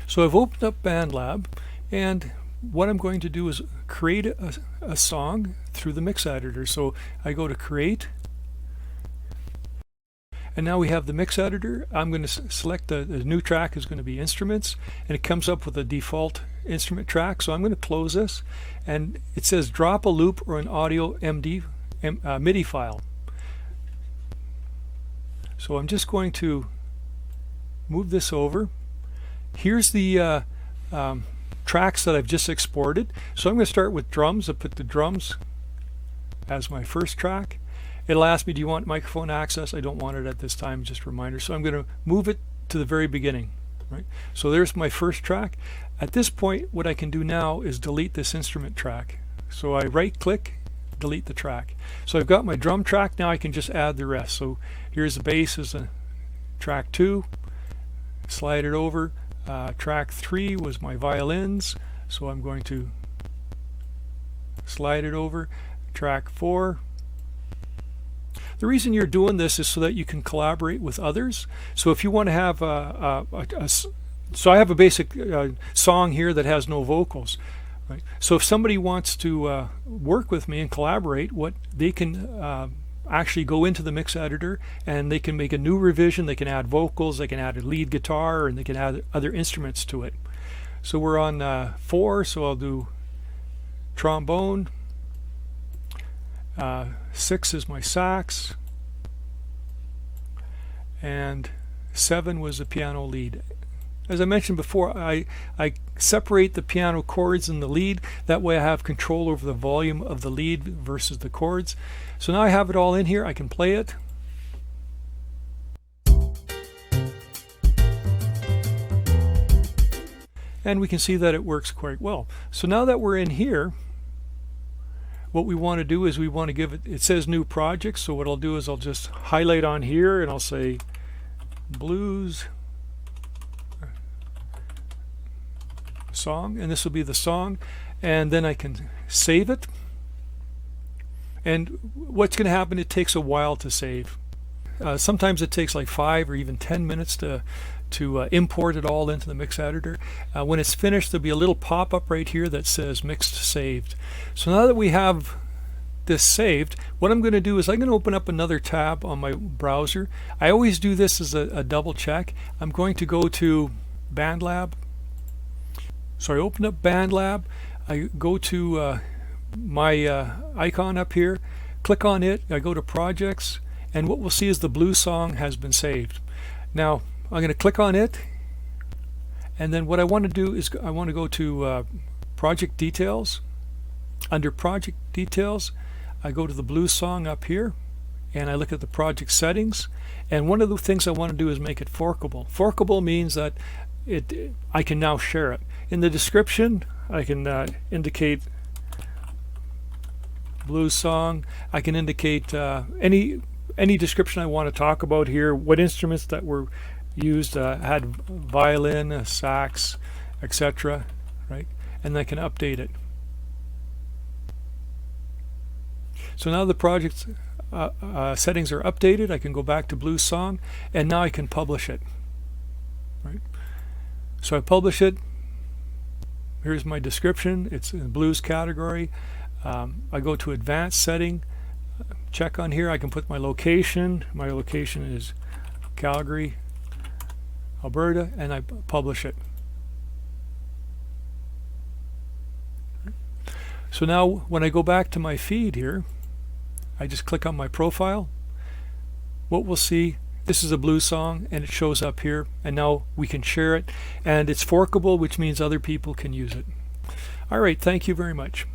So I've opened up Bandlab, and what I'm going to do is create a song through the mix editor. So I go to create, and now we have the mix editor. I'm going to select the new track is going to be instruments, and it comes up with a default instrument track. So I'm going to close this, and it says drop a loop or an audio MIDI file. So I'm just going to move this over. Here's the tracks that I've just exported. So I'm going to start with drums. I'll put the drums as my first track. It'll ask me, do you want microphone access? I don't want it at this time, just a reminder. So I'm going to move it to the very beginning. Right? So there's my first track. At this point, what I can do now is delete this instrument track. So I right click, delete the track. So I've got my drum track. Now I can just add the rest. So here's the bass as a track 2. Slide it over. Track 3 was my violins. So I'm going to slide it over. Track 4. The reason you're doing this is so that you can collaborate with others. So if you want to have so I have a basic song here that has no vocals. Right? So if somebody wants to work with me and collaborate, what they can actually go into the mix editor and they can make a new revision. They can add vocals, they can add a lead guitar, and they can add other instruments to it. So we're on 4, so I'll do trombone. 6 is my sax, and 7 was the piano lead. As I mentioned before, I separate the piano chords and the lead. That way I have control over the volume of the lead versus the chords. So now I have it all in here. I can play it. And we can see that it works quite well. So now that we're in here, what we want to do is we want to give it, it says new project, so what I'll do is I'll just highlight on here and I'll say blues song, and this will be the song, and then I can save it. And what's going to happen, it takes a while to save. Sometimes it takes like 5 or even 10 minutes to import it all into the mix editor. When it's finished, there'll be a little pop-up right here that says mixed saved. So now that we have this saved, what I'm going to do is I'm going to open up another tab on my browser. I always do this as a double check. I'm going to go to Bandlab. So I open up Bandlab. I go to my icon up here, click on it, I go to projects, and what we'll see is the blues song has been saved. Now I'm going to click on it, and then what I want to do is I want to go to project details. Under project details, I go to the blues song up here, and I look at the project settings, and one of the things I want to do is make it forkable. Forkable means that I can now share it. In the description, I can indicate blues song. I can indicate any description I want to talk about here, what instruments that were used, had violin, a sax, etc. Right? And I can update it. So now the project settings are updated. I can go back to blues song, and now I can publish it. Right? So I publish it. Here's my description. It's in the blues category. I go to advanced setting, check on here. I can put my location. My location is Calgary, Alberta, and I publish it. So now when I go back to my feed here, I just click on my profile. What we'll see, this is a blues song, and it shows up here, and now we can share it, and it's forkable, which means other people can use it. All right, thank you very much.